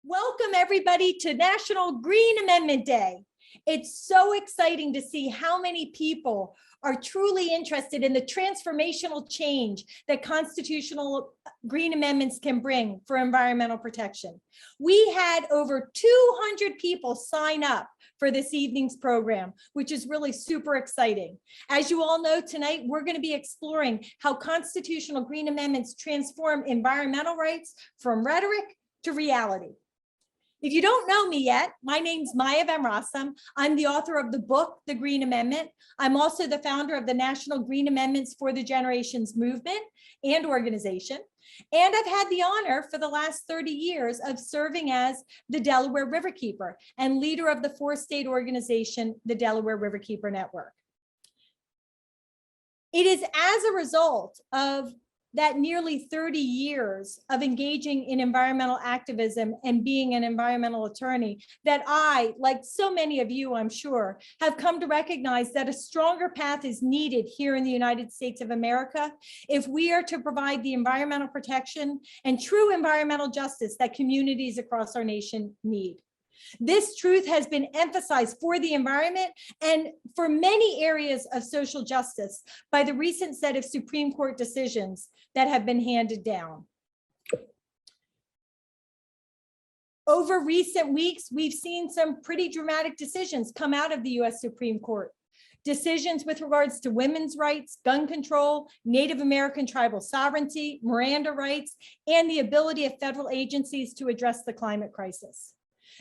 Welcome everybody to National Green Amendment Day. It's so exciting to see how many people are truly interested in the transformational change that constitutional green amendments can bring for environmental protection. We had over 200 people sign up for this evening's program, which is really super exciting. As you all know, tonight we're going to be exploring how constitutional green amendments transform environmental rights from rhetoric to reality. If you don't know me yet, my name's Maya Van Rossum. I'm the author of the book, The Green Amendment. I'm also the founder of the National Green Amendments for the Generations movement and organization. And I've had the honor for the last 30 years of serving as the Delaware Riverkeeper and leader of the 4-state organization, the Delaware Riverkeeper Network. It is as a result of that nearly 30 years of engaging in environmental activism and being an environmental attorney that I, like so many of you, I'm sure, have come to recognize that a stronger path is needed here in the United States of America if we are to provide the environmental protection and true environmental justice that communities across our nation need. This truth has been emphasized for the environment and for many areas of social justice by the recent set of Supreme Court decisions that have been handed down. Over recent weeks, we've seen some pretty dramatic decisions come out of the US Supreme Court. Decisions with regards to women's rights, gun control, Native American tribal sovereignty, Miranda rights, and the ability of federal agencies to address the climate crisis.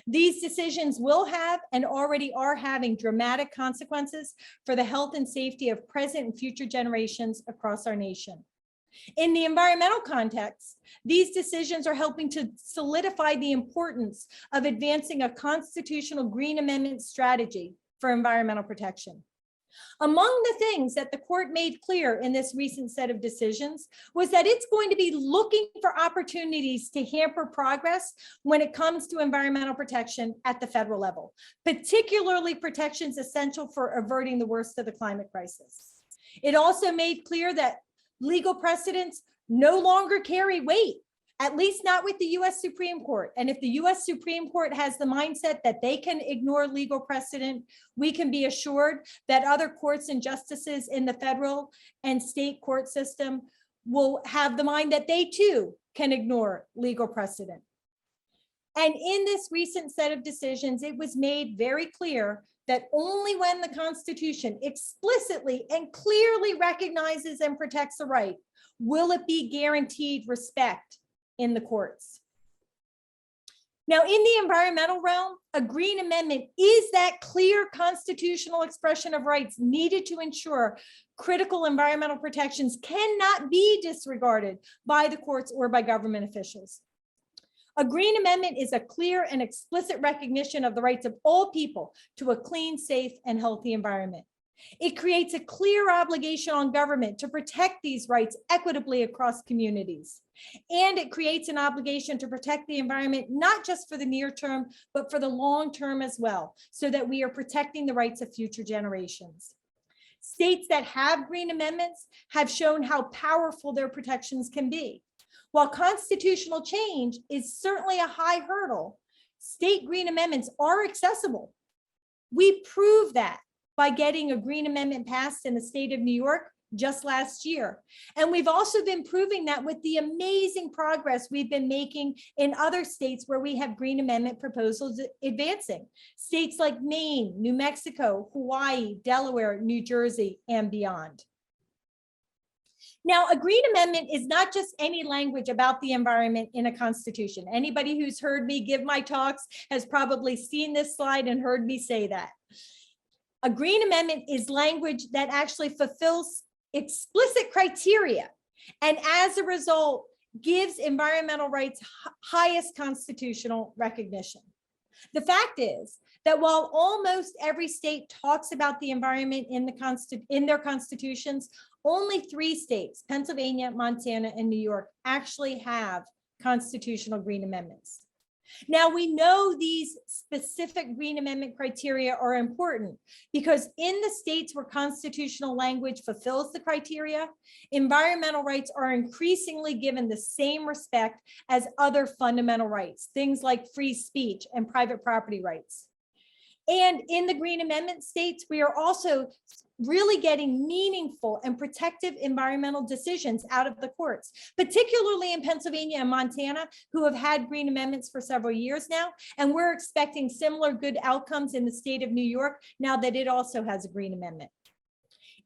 These decisions will have and already are having dramatic consequences for the health and safety of present and future generations across our nation. In the environmental context, these decisions are helping to solidify the importance of advancing a constitutional green amendment strategy for environmental protection. Among the things that the court made clear in this recent set of decisions was that it's going to be looking for opportunities to hamper progress when it comes to environmental protection at the federal level, particularly protections essential for averting the worst of the climate crisis. It also made clear that legal precedents no longer carry weight, at least not with the US Supreme Court. And if the US Supreme Court has the mindset that they can ignore legal precedent, we can be assured that other courts and justices in the federal and state court system will have the mind that they too can ignore legal precedent. And in this recent set of decisions, it was made very clear that only when the Constitution explicitly and clearly recognizes and protects a right will it be guaranteed respect in the courts. Now, in the environmental realm, a green amendment is that clear constitutional expression of rights needed to ensure critical environmental protections cannot be disregarded by the courts or by government officials. A green amendment is a clear and explicit recognition of the rights of all people to a clean, safe, and healthy environment. It creates a clear obligation on government to protect these rights equitably across communities. And it creates an obligation to protect the environment, not just for the near term, but for the long term as well, so that we are protecting the rights of future generations. States that have green amendments have shown how powerful their protections can be. While constitutional change is certainly a high hurdle, state green amendments are accessible. We prove that by getting a green amendment passed in the state of New York just last year. And we've also been proving that with the amazing progress we've been making in other states where we have green amendment proposals advancing. States like Maine, New Mexico, Hawaii, Delaware, New Jersey, and beyond. Now, a green amendment is not just any language about the environment in a constitution. Anybody who's heard me give my talks has probably seen this slide and heard me say that. A green amendment is language that actually fulfills explicit criteria and as a result gives environmental rights highest constitutional recognition. The fact is that while almost every state talks about the environment in their constitutions, only 3 states, Pennsylvania, Montana, and New York, actually have constitutional green amendments. Now, we know these specific Green Amendment criteria are important because in the states where constitutional language fulfills the criteria, environmental rights are increasingly given the same respect as other fundamental rights, things like free speech and private property rights. And in the Green Amendment states, we are also really getting meaningful and protective environmental decisions out of the courts, particularly in Pennsylvania and Montana, who have had Green Amendments for several years now. And we're expecting similar good outcomes in the state of New York now that it also has a Green Amendment.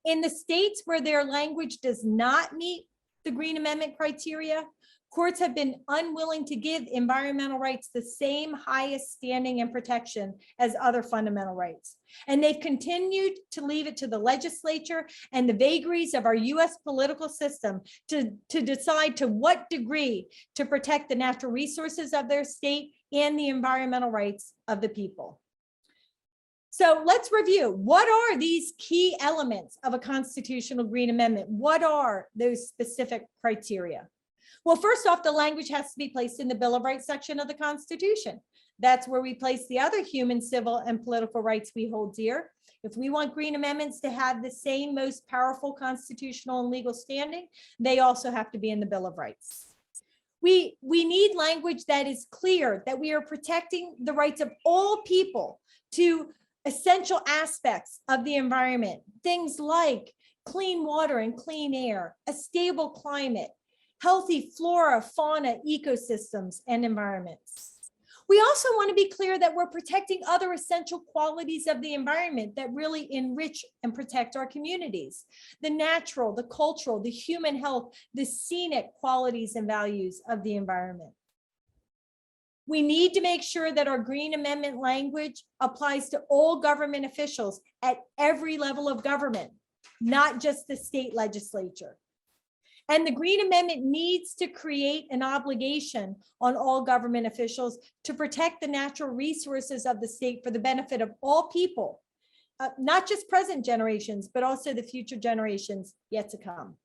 In the states where their language does not meet the Green Amendment criteria, courts have been unwilling to give environmental rights the same highest standing and protection as other fundamental rights. And they've continued to leave it to the legislature and the vagaries of our US political system to decide to what degree to protect the natural resources of their state and the environmental rights of the people. So let's review. What are these key elements of a constitutional Green Amendment? What are those specific criteria? Well, first off, the language has to be placed in the Bill of Rights section of the Constitution. That's where we place the other human, civil, and political rights we hold dear. If we want Green Amendments to have the same most powerful constitutional and legal standing, they also have to be in the Bill of Rights. We need language that is clear, that we are protecting the rights of all people to essential aspects of the environment, things like clean water and clean air, a stable climate, healthy flora, fauna, ecosystems, and environments. We also want to be clear that we're protecting other essential qualities of the environment that really enrich and protect our communities. The natural, the cultural, the human health, the scenic qualities and values of the environment. We need to make sure that our Green Amendment language applies to all government officials at every level of government, not just the state legislature. And the Green Amendment needs to create an obligation on all government officials to protect the natural resources of the state for the benefit of all people, not just present generations, but also the future generations yet to come.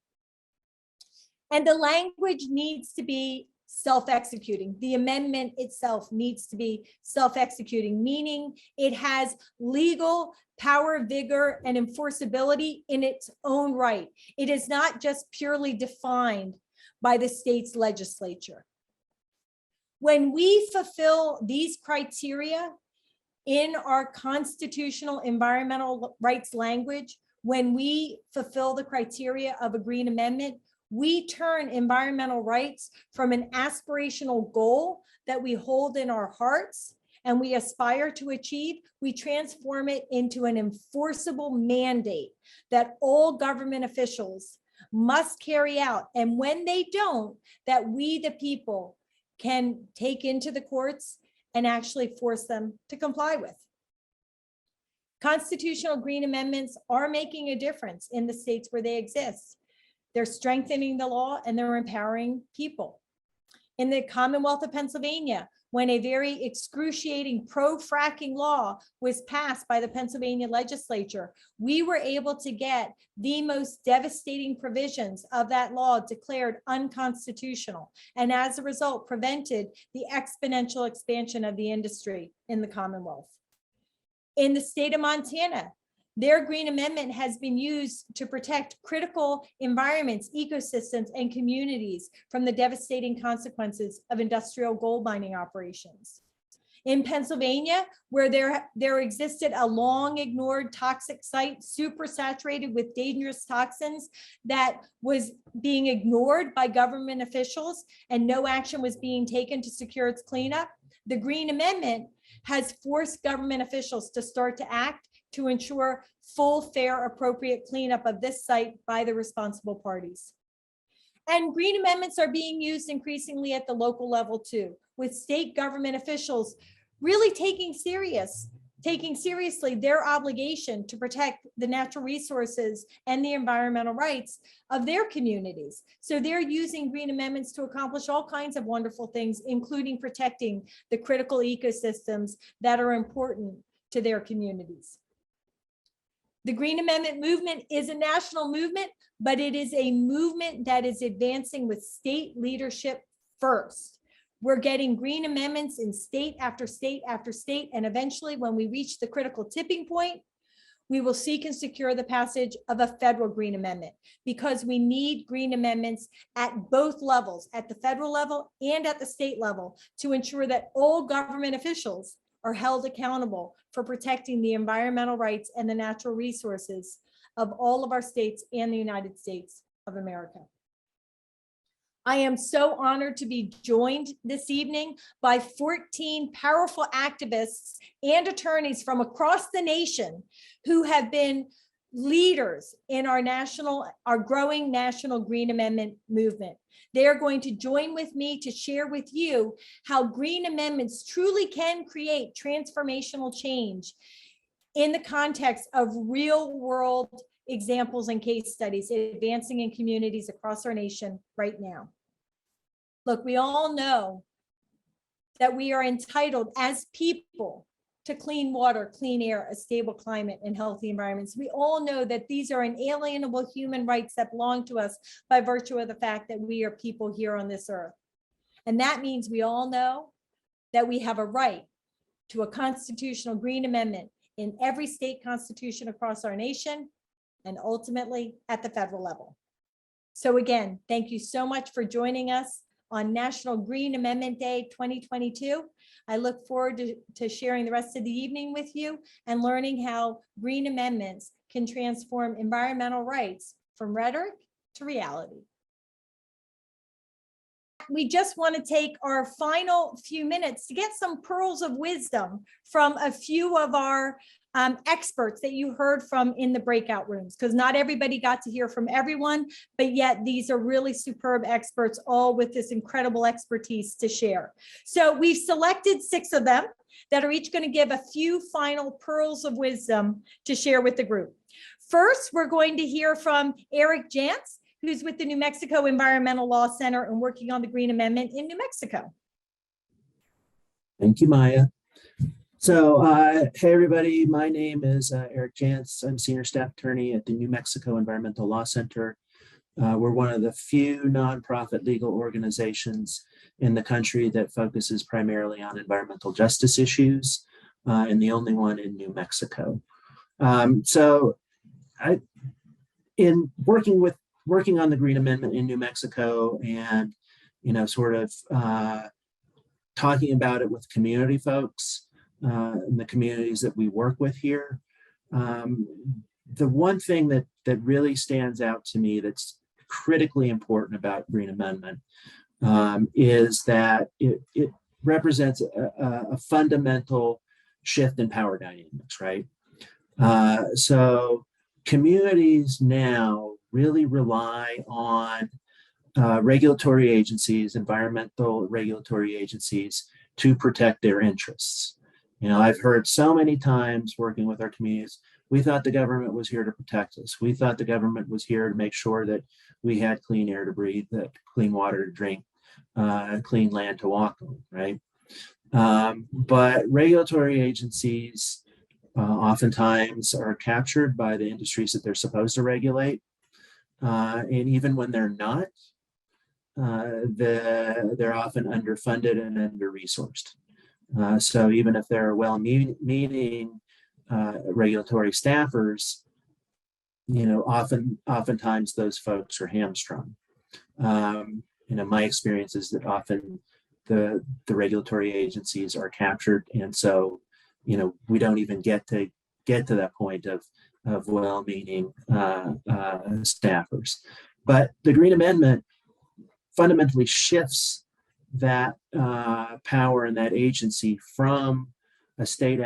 And the language needs to be self-executing. The amendment itself needs to be self-executing, meaning it has legal power, vigor, and enforceability in its own right. It is not just purely defined by the state's legislature. When we fulfill these criteria in our constitutional environmental rights language, when we fulfill the criteria of a Green Amendment, we turn environmental rights from an aspirational goal that we hold in our hearts and we aspire to achieve, we transform it into an enforceable mandate that all government officials must carry out. And when they don't, that we, the people, can take into the courts and actually force them to comply with. Constitutional Green Amendments are making a difference in the states where they exist. They're strengthening the law and they're empowering people. In the Commonwealth of Pennsylvania, when a very excruciating pro-fracking law was passed by the Pennsylvania legislature, we were able to get the most devastating provisions of that law declared unconstitutional, and as a result, prevented the exponential expansion of the industry in the Commonwealth. In the state of Montana, their Green Amendment has been used to protect critical environments, ecosystems, and communities from the devastating consequences of industrial gold mining operations. In Pennsylvania, where there existed a long ignored toxic site super saturated with dangerous toxins that was being ignored by government officials and no action was being taken to secure its cleanup, the Green Amendment has forced government officials to start to act to ensure full, fair, appropriate cleanup of this site by the responsible parties. And Green Amendments are being used increasingly at the local level too, with state government officials really taking seriously their obligation to protect the natural resources and the environmental rights of their communities. So they're using Green Amendments to accomplish all kinds of wonderful things, including protecting the critical ecosystems that are important to their communities. The Green Amendment movement is a national movement, but it is a movement that is advancing with state leadership first. We're getting green amendments in state after state after state. And eventually, when we reach the critical tipping point, we will seek and secure the passage of a federal green amendment, because we need green amendments at both levels, at the federal level and at the state level, to ensure that all government officials are held accountable for protecting the environmental rights and the natural resources of all of our states and the United States of America. I am so honored to be joined this evening by 14 powerful activists and attorneys from across the nation who have been leaders in our growing national Green Amendment movement. They are going to join with me to share with you how green amendments truly can create transformational change in the context of real world examples and case studies advancing in communities across our nation right now. Look, we all know that we are entitled as people to clean water, clean air, a stable climate, and healthy environments. We all know that these are inalienable human rights that belong to us by virtue of the fact that we are people here on this earth. And that means we all know that we have a right to a constitutional green amendment in every state constitution across our nation, and ultimately at the federal level. So again, thank you so much for joining us on National Green Amendment Day 2022. I look forward to sharing the rest of the evening with you and learning how green amendments can transform environmental rights from rhetoric to reality. We just want to take our final few minutes to get some pearls of wisdom from a few of our experts that you heard from in the breakout rooms, because not everybody got to hear from everyone, but yet these are really superb experts, all with this incredible expertise to share. So we've selected 6 of them that are each going to give a few final pearls of wisdom to share with the group. First, we're going to hear from Eric Janz, who's with the New Mexico Environmental Law Center and working on the Green Amendment in New Mexico. Thank you, Maya. So, hey everybody, my name is Eric Janz. I'm Senior Staff Attorney at the New Mexico Environmental Law Center. We're one of the few nonprofit legal organizations in the country that focuses primarily on environmental justice issues, and the only one in New Mexico. In working on the Green Amendment in New Mexico, and sort of talking about it with community folks, in the communities that we work with here. The one thing that really stands out to me that's critically important about Green Amendment is that it represents a fundamental shift in power dynamics, right? So communities now really rely on regulatory agencies, environmental regulatory agencies, to protect their interests. I've heard so many times working with our communities, we thought the government was here to protect us. We thought the government was here to make sure that we had clean air to breathe, that clean water to drink, clean land to walk on, right? But regulatory agencies oftentimes are captured by the industries that they're supposed to regulate. And even when they're not, they're often underfunded and under-resourced. So even if they're well-meaning regulatory staffers, oftentimes those folks are hamstrung. My experience is that often the regulatory agencies are captured, and so we don't even get to that point of well-meaning staffers. But the Green Amendment fundamentally shifts that power and that agency from a state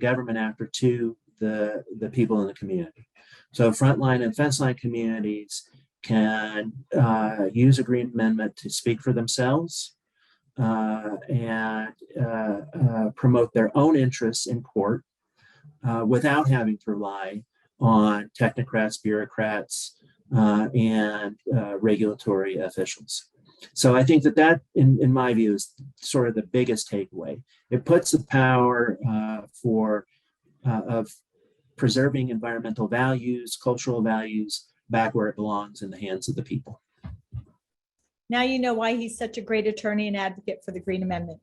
government actor to the people in the community. So frontline and fence line communities can use a Green Amendment to speak for themselves and promote their own interests in court without having to rely on technocrats, bureaucrats, and regulatory officials. So I think that in my view, is sort of the biggest takeaway. It puts the power of preserving environmental values, cultural values, back where it belongs, in the hands of the people. Now you know why he's such a great attorney and advocate for the Green Amendment.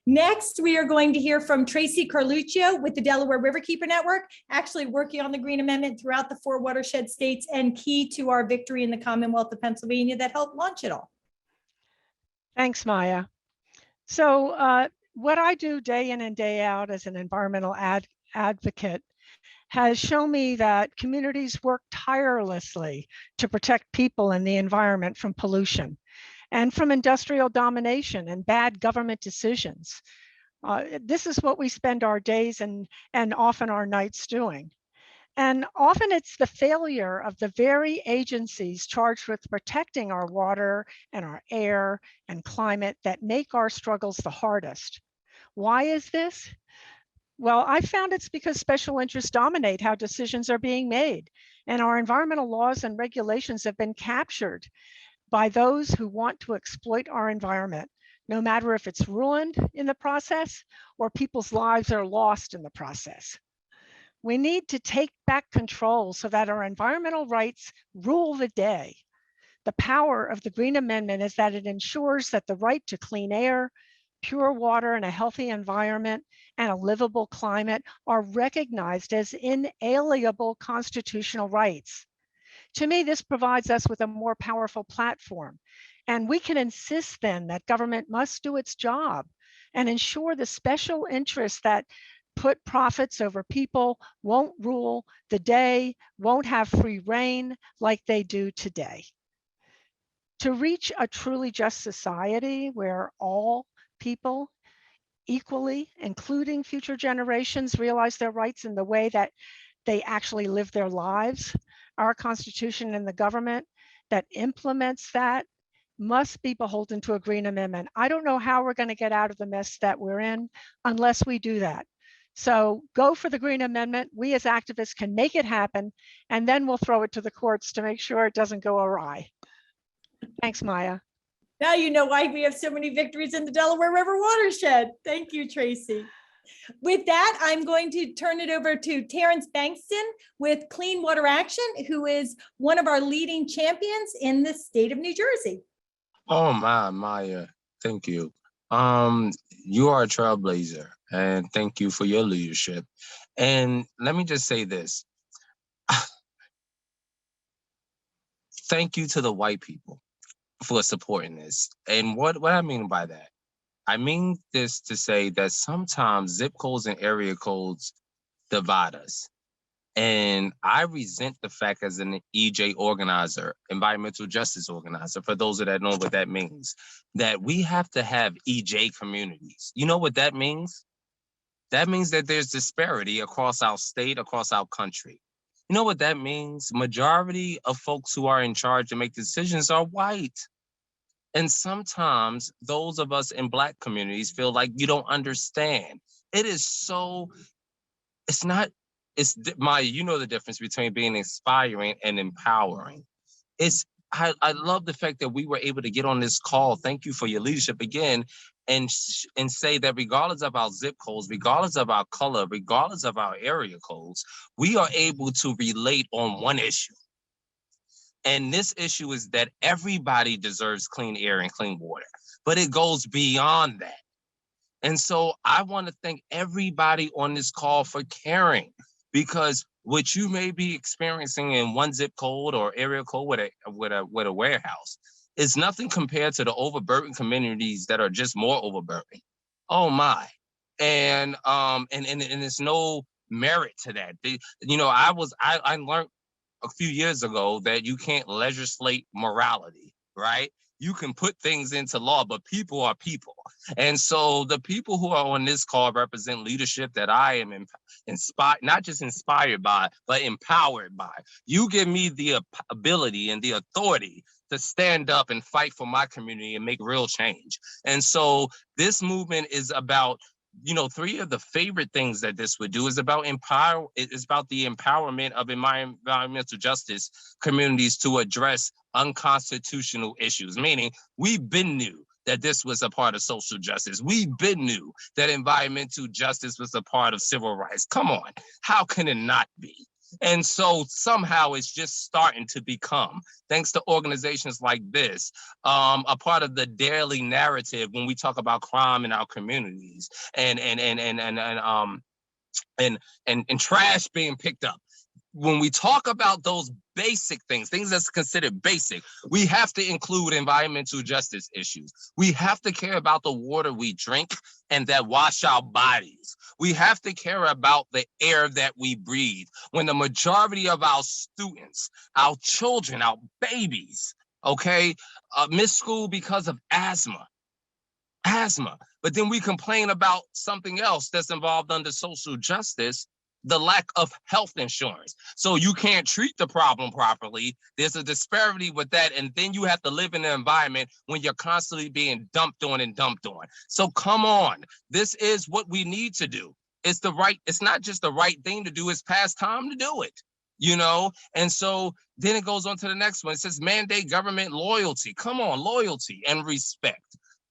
Next, we are going to hear from Tracy Carluccio with the Delaware Riverkeeper Network, actually working on the Green Amendment throughout the 4 watershed states and key to our victory in the Commonwealth of Pennsylvania that helped launch it all. Thanks, Maya. So what I do day in and day out as an environmental advocate has shown me that communities work tirelessly to protect people and the environment from pollution and from industrial domination and bad government decisions. This is what we spend our days and often our nights doing. And often it's the failure of the very agencies charged with protecting our water and our air and climate that make our struggles the hardest. Why is this? Well, I found it's because special interests dominate how decisions are being made, and our environmental laws and regulations have been captured by those who want to exploit our environment, no matter if it's ruined in the process or people's lives are lost in the process. We need to take back control so that our environmental rights rule the day. The power of the Green Amendment is that it ensures that the right to clean air, pure water, and a healthy environment and a livable climate are recognized as inalienable constitutional rights. To me, this provides us with a more powerful platform, and we can insist then that government must do its job and ensure the special interests that put profits over people won't rule the day, won't have free reign like they do today. To reach a truly just society where all people equally, including future generations, realize their rights in the way that they actually live their lives, our Constitution and the government that implements that must be beholden to a Green Amendment. I don't know how we're going to get out of the mess that we're in unless we do that. So go for the Green Amendment. We as activists can make it happen, and then we'll throw it to the courts to make sure it doesn't go awry. Thanks, Maya. Now you know why we have so many victories in the Delaware River watershed. Thank you, Tracy. With that, I'm going to turn it over to Terence Bankston with Clean Water Action, who is one of our leading champions in the state of New Jersey. Oh my, Maya, thank you. You are a trailblazer, and thank you for your leadership. And let me just say this. Thank you to the white people for supporting this. And what I mean by that, I mean this to say that sometimes zip codes and area codes divide us. And I resent the fact as an EJ organizer, environmental justice organizer, for those that know what that means, that we have to have EJ communities. You know what that means? That means that there's disparity across our state, across our country. You know what that means? Majority of folks who are in charge and make decisions are white. And sometimes those of us in Black communities feel like you don't understand. It is so, it's not, it's, Maya, you know the difference between being inspiring and empowering. I love the fact that we were able to get on this call. Thank you for your leadership again, and say that regardless of our zip codes, regardless of our color, regardless of our area codes, we are able to relate on one issue. And this issue is that everybody deserves clean air and clean water, but it goes beyond that. And so I want to thank everybody on this call for caring, because what you may be experiencing in one zip code or area code with a warehouse is nothing compared to the overburdened communities that are just more overburdened. Oh my. And there's no merit to that. I learned a few years ago that you can't legislate morality, right? You can put things into law, but people are people. And so the people who are on this call represent leadership that I am inspired, not just inspired by, but empowered by. You give me the ability and the authority to stand up and fight for my community and make real change. And so this movement is about, three of the favorite things that this would do is about the empowerment of environmental justice communities to address unconstitutional issues, meaning we've been new that this was a part of social justice. We've been new that environmental justice was a part of civil rights. Come on, how can it not be? And so somehow it's just starting to become, thanks to organizations like this, a part of the daily narrative when we talk about crime in our communities and trash being picked up. When we talk about those basic things that's considered basic, we have to include environmental justice issues. We have to care about the water we drink and that wash our bodies. We have to care about the air that we breathe. When the majority of our students, our children, our babies, okay, miss school because of asthma. But then we complain about something else that's involved under social justice, the lack of health insurance. So you can't treat the problem properly. There's a disparity with that. And then you have to live in an environment when you're constantly being dumped on. So come on, this is what we need to do. It's not just the right thing to do, it's past time to do it, you know? And so then it goes on to the next one. It says mandate government loyalty. Come on, loyalty and respect.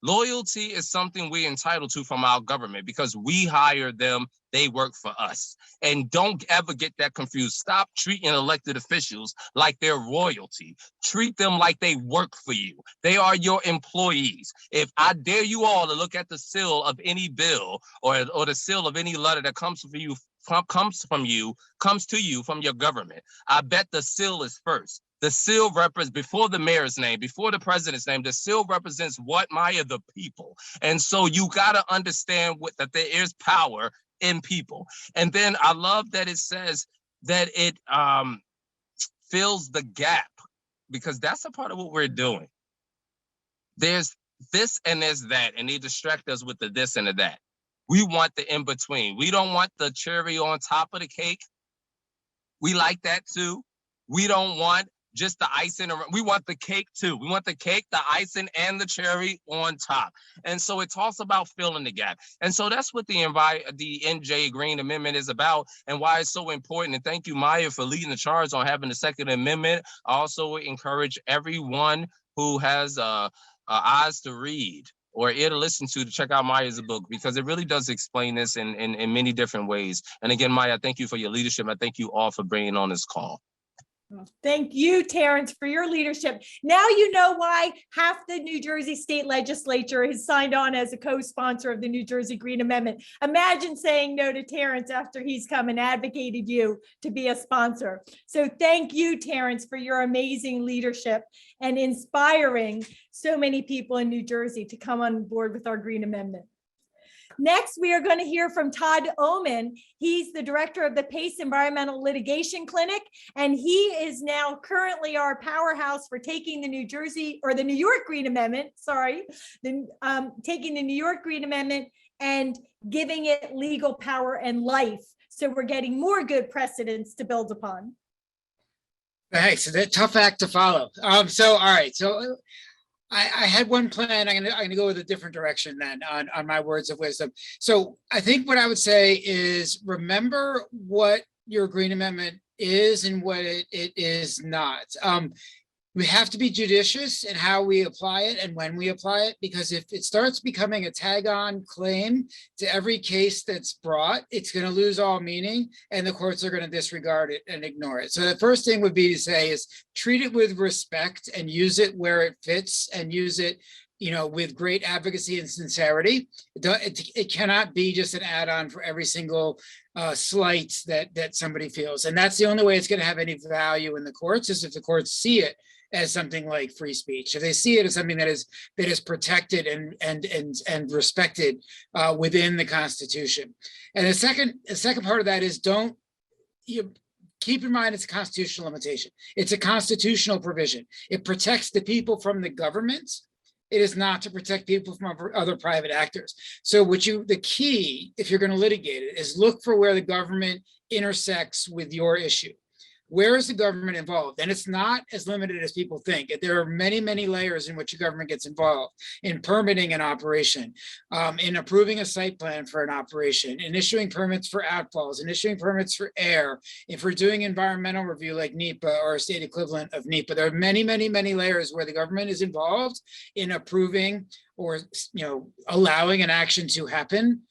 Loyalty is something we're entitled to from our government because we hire them, they work for us. And don't ever get that confused. Stop treating elected officials like they're royalty. Treat them like they work for you. They are your employees. If I dare you all to look at the seal of any bill or the seal of any letter that comes to you from your government, I bet the seal is first. The seal represents, before the mayor's name, before the president's name, the seal represents what, Maya? The people. And so you got to understand that there is power in people. And then I love that it says that it fills the gap, because that's a part of what we're doing. There's this and there's that, and they distract us with the this and the that. We want the in-between. We don't want the cherry on top of the cake. We like that too. We don't want just the icing. We want the cake too. We want the cake, the icing, and the cherry on top. And so it talks about filling the gap. And so that's what the NJ Green Amendment is about and why it's so important. And thank you, Maya, for leading the charge on having the Second Amendment. I also encourage everyone who has eyes to read or ear to listen to check out Maya's book, because it really does explain this in many different ways. And again, Maya, thank you for your leadership. I thank you all for bringing on this call. Thank you, Terence, for your leadership. Now you know why half the New Jersey State Legislature has signed on as a co-sponsor of the New Jersey Green Amendment. Imagine saying no to Terence after he's come and advocated you to be a sponsor. So thank you, Terence, for your amazing leadership and inspiring so many people in New Jersey to come on board with our Green Amendment. Next, we are going to hear from Todd Omen. He's the director of the PACE Environmental Litigation Clinic, and he is now currently our powerhouse for taking the New York Green Amendment, taking the New York Green Amendment and giving it legal power and life. So we're getting more good precedents to build upon. Thanks. So that's a tough act to follow. All right. So I had one plan. I'm gonna go with a different direction then on my words of wisdom. So I think what I would say is remember what your Green Amendment is and what it is not. We have to be judicious in how we apply it and when we apply it, because if it starts becoming a tag-on claim to every case that's brought, it's going to lose all meaning and the courts are going to disregard it and ignore it. So the first thing would be to say is treat it with respect and use it where it fits and use it, you know, with great advocacy and sincerity. It cannot be just an add-on for every single slight that somebody feels. And that's the only way it's going to have any value in the courts, is if the courts see it as something like free speech. If they see it as something that is protected and respected within the Constitution. And the second part of that is keep in mind it's a constitutional limitation. It's a constitutional provision. It protects the people from the government. It is not to protect people from other private actors. So the key, if you're going to litigate it, is look for where the government intersects with your issue. Where is the government involved? And it's not as limited as people think. There are many, many layers in which the government gets involved in permitting an operation, in approving a site plan for an operation, in issuing permits for outfalls, in issuing permits for air, if we're doing environmental review like NEPA or a state equivalent of NEPA. There are many, many, many layers where the government is involved in approving or allowing an action to happen.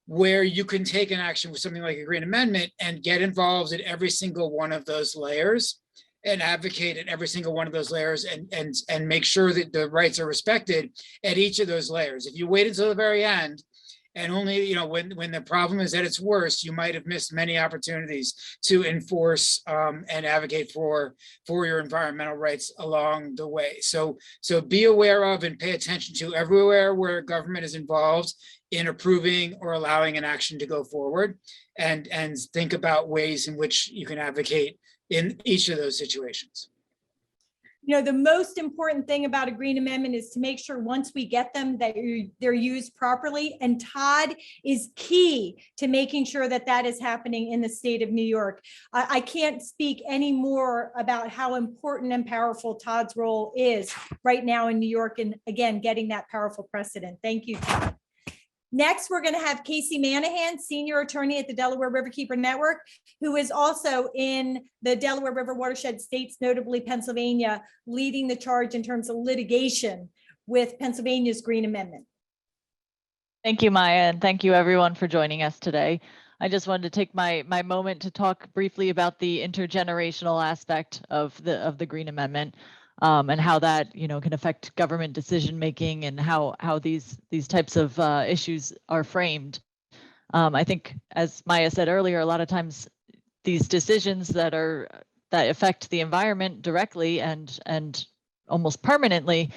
where you can take an action with something like a green amendment and get involved in every single one of those layers and advocate at every single one of those layers and make sure that the rights are respected at each of those layers. If you wait until the very end, and only, you know, when the problem is at its worst, you might have missed many opportunities to enforce and advocate for your environmental rights along the way. So be aware of and pay attention to everywhere where government is involved in approving or allowing an action to go forward, and think about ways in which you can advocate in each of those situations. You know, the most important thing about a green amendment is to make sure once we get them that they're used properly. And Todd is key to making sure that that is happening in the state of New York. I can't speak any more about how important and powerful Todd's role is right now in New York. And again, getting that powerful precedent. Thank you, Todd. Next, we're going to have Casey Manahan, senior attorney at the Delaware Riverkeeper Network, who is also in the Delaware River watershed states, notably Pennsylvania, leading the charge in terms of litigation with Pennsylvania's Green Amendment. Thank you, Maya, and thank you everyone for joining us today. I just wanted to take my moment to talk briefly about the intergenerational aspect of the Green Amendment. And how that, you know, can affect government decision making, and how these types of issues are framed. I think, as Maya said earlier, a lot of times these decisions that affect the environment directly and almost permanently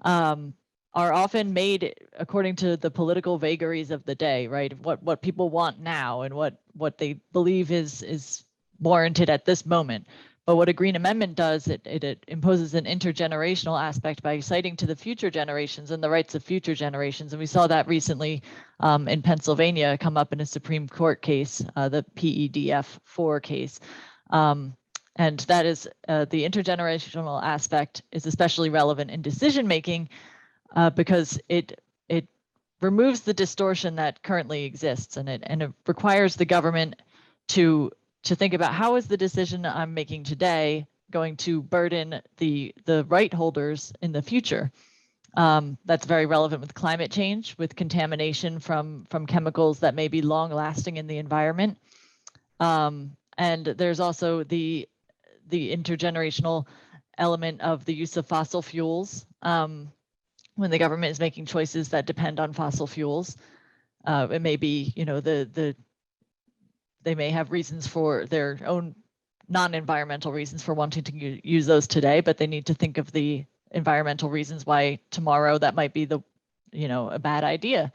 are often made according to the political vagaries of the day, right? What people want now and what they believe is warranted at this moment. But what a Green Amendment does, it imposes an intergenerational aspect by citing to the future generations and the rights of future generations. And we saw that recently in Pennsylvania come up in a Supreme Court case, the PEDF 4 case. And that is the intergenerational aspect is especially relevant in decision making because it removes the distortion that currently exists, and it requires the government to think about how is the decision I'm making today going to burden the right holders in the future. That's very relevant with climate change, with contamination from chemicals that may be long lasting in the environment. And there's also the intergenerational element of the use of fossil fuels. When the government is making choices that depend on fossil fuels, it may be, you know, they may have reasons for their own non-environmental reasons for wanting to use those today, but they need to think of the environmental reasons why tomorrow that might be a bad idea.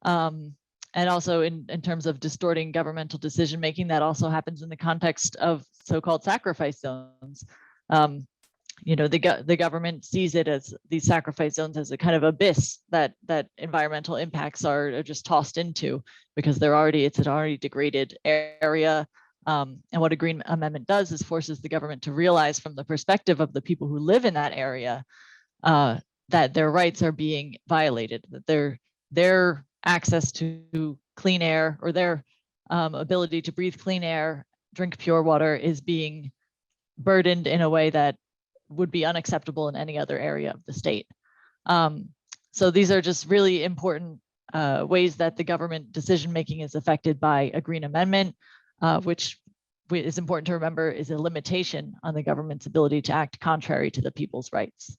And also in terms of distorting governmental decision making, that also happens in the context of so-called sacrifice zones. The government sees it as these sacrifice zones as a kind of abyss that environmental impacts are just tossed into because it's an already degraded area. And what a Green Amendment does is forces the government to realize from the perspective of the people who live in that area that their rights are being violated, that their access to clean air or their ability to breathe clean air, drink pure water is being burdened in a way that would be unacceptable in any other area of the state. So these are just really important ways that the government decision-making is affected by a Green Amendment, which is important to remember is a limitation on the government's ability to act contrary to the people's rights.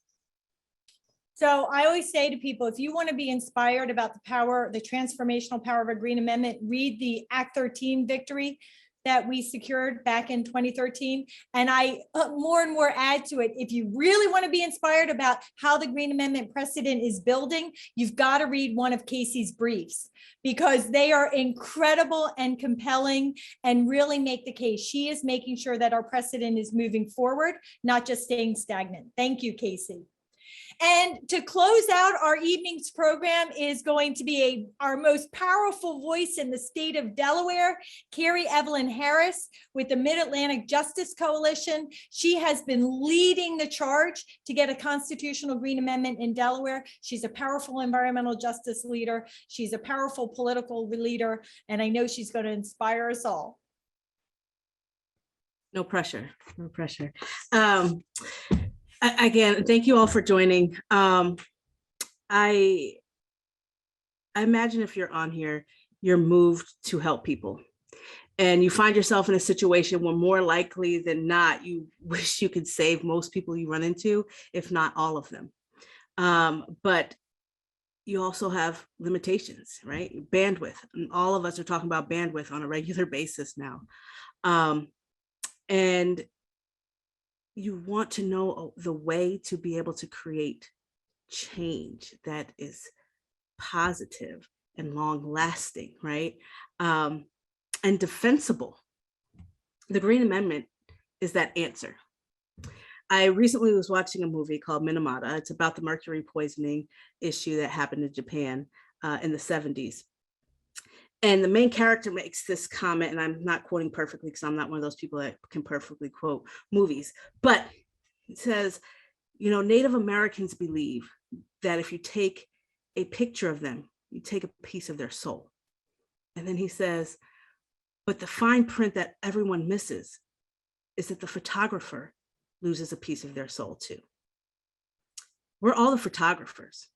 So I always say to people, if you want to be inspired about the transformational power of a Green Amendment, read the Act 13 victory that we secured back in 2013. And I more and more add to it. If you really want to be inspired about how the Green Amendment precedent is building, you've got to read one of Casey's briefs because they are incredible and compelling and really make the case. She is making sure that our precedent is moving forward, not just staying stagnant. Thank you, Casey. And to close out our evening's program is going to be our most powerful voice in the state of Delaware, Carrie Evelyn Harris with the Mid-Atlantic Justice Coalition. She has been leading the charge to get a constitutional Green Amendment in Delaware. She's a powerful environmental justice leader. She's a powerful political leader, and I know she's going to inspire us all. No pressure, no pressure. Again, thank you all for joining. I imagine if you're on here, you're moved to help people. And you find yourself in a situation where more likely than not, you wish you could save most people you run into, if not all of them. But you also have limitations, right? Bandwidth. And all of us are talking about bandwidth on a regular basis now. And you want to know the way to be able to create change that is positive and long lasting, right? And defensible. The Green Amendment is that answer. I recently was watching a movie called Minamata. It's about the mercury poisoning issue that happened in Japan in the 70s. And the main character makes this comment, and I'm not quoting perfectly because I'm not one of those people that can perfectly quote movies, but it says, you know, Native Americans believe that if you take a picture of them, you take a piece of their soul. And then he says, but the fine print that everyone misses is that the photographer loses a piece of their soul too. We're all the photographers.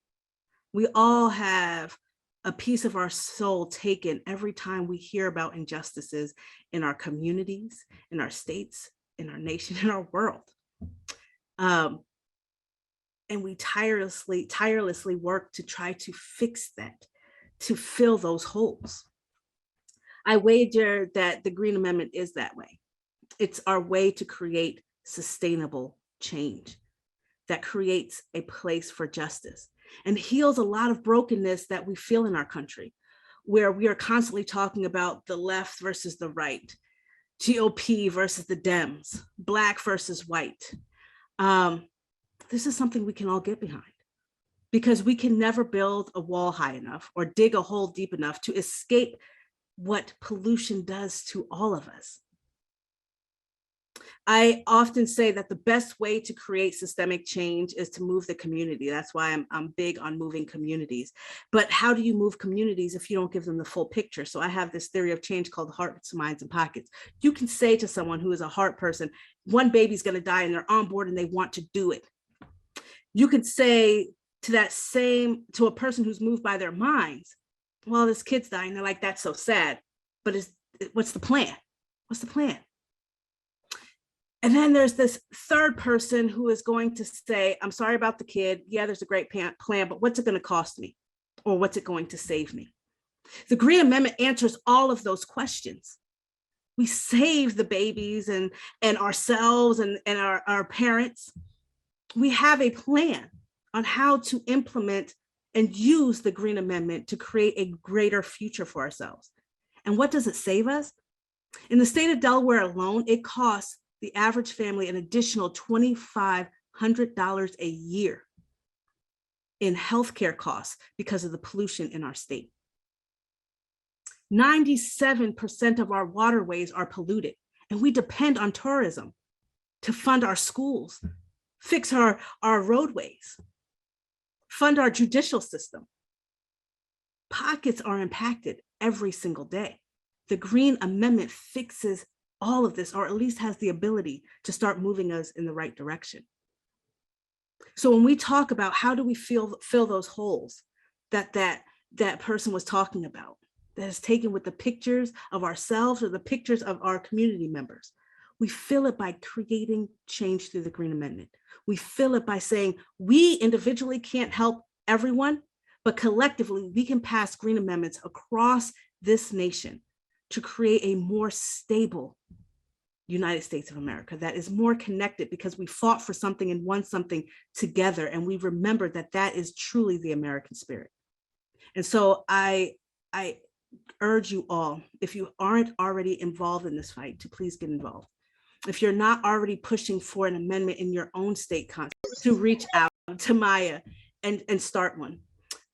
We all have a piece of our soul taken every time we hear about injustices in our communities, in our states, in our nation, in our world. And we tirelessly work to try to fix that, to fill those holes. I wager that the Green Amendment is that way. It's our way to create sustainable change that creates a place for justice and heals a lot of brokenness that we feel in our country, where we are constantly talking about the left versus the right, GOP versus the Dems, Black versus white. This is something we can all get behind, because we can never build a wall high enough or dig a hole deep enough to escape what pollution does to all of us. I often say that the best way to create systemic change is to move the community. That's why I'm big on moving communities. But how do you move communities if you don't give them the full picture? So I have this theory of change called hearts, minds, and pockets. You can say to someone who is a heart person, one baby's going to die and they're on board and they want to do it. You could say to a person who's moved by their minds, well, this kid's dying. They're like, that's so sad. But what's the plan? What's the plan? And then there's this third person who is going to say, I'm sorry about the kid. Yeah, there's a great plan, but what's it going to cost me? Or what's it going to save me? The Green Amendment answers all of those questions. We save the babies and ourselves and our parents. We have a plan on how to implement and use the Green Amendment to create a greater future for ourselves. And what does it save us? In the state of Delaware alone, it costs the average family an additional $2,500 a year in healthcare costs because of the pollution in our state. 97% of our waterways are polluted, and we depend on tourism to fund our schools, fix our roadways, fund our judicial system. Pockets are impacted every single day. The Green Amendment fixes all of this, or at least has the ability to start moving us in the right direction. So when we talk about how do we fill those holes that person was talking about, that is taken with the pictures of ourselves or the pictures of our community members, we fill it by creating change through the Green Amendment. We fill it by saying we individually can't help everyone, but collectively we can pass Green Amendments across this nation to create a more stable United States of America that is more connected, because we fought for something and won something together, and we remembered that that is truly the American spirit. And so I urge you all, if you aren't already involved in this fight, to please get involved. If you're not already pushing for an amendment in your own state constitution, to reach out to Maya and start one.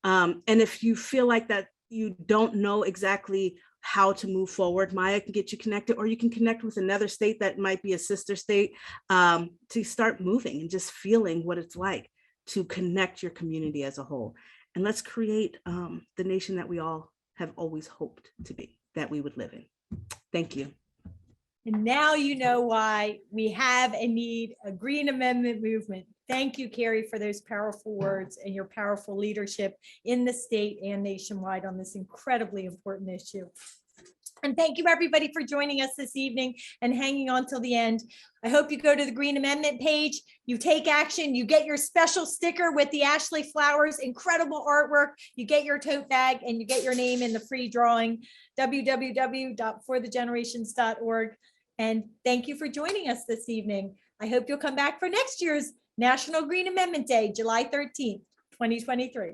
And if you feel like that you don't know exactly how to move forward, Maya can get you connected, or you can connect with another state that might be a sister state, to start moving and just feeling what it's like to connect your community as a whole. And let's create the nation that we all have always hoped to be, that we would live in. Thank you. And now you know why we have and need a Green Amendment movement. Thank you, Carrie, for those powerful words and your powerful leadership in the state and nationwide on this incredibly important issue. And thank you, everybody, for joining us this evening and hanging on till the end. I hope you go to the Green Amendment page, you take action, you get your special sticker with the Ashley flowers, incredible artwork, you get your tote bag, and you get your name in the free drawing, www.forthegenerations.org. And thank you for joining us this evening. I hope you'll come back for next year's National Green Amendment Day, July 13th, 2023.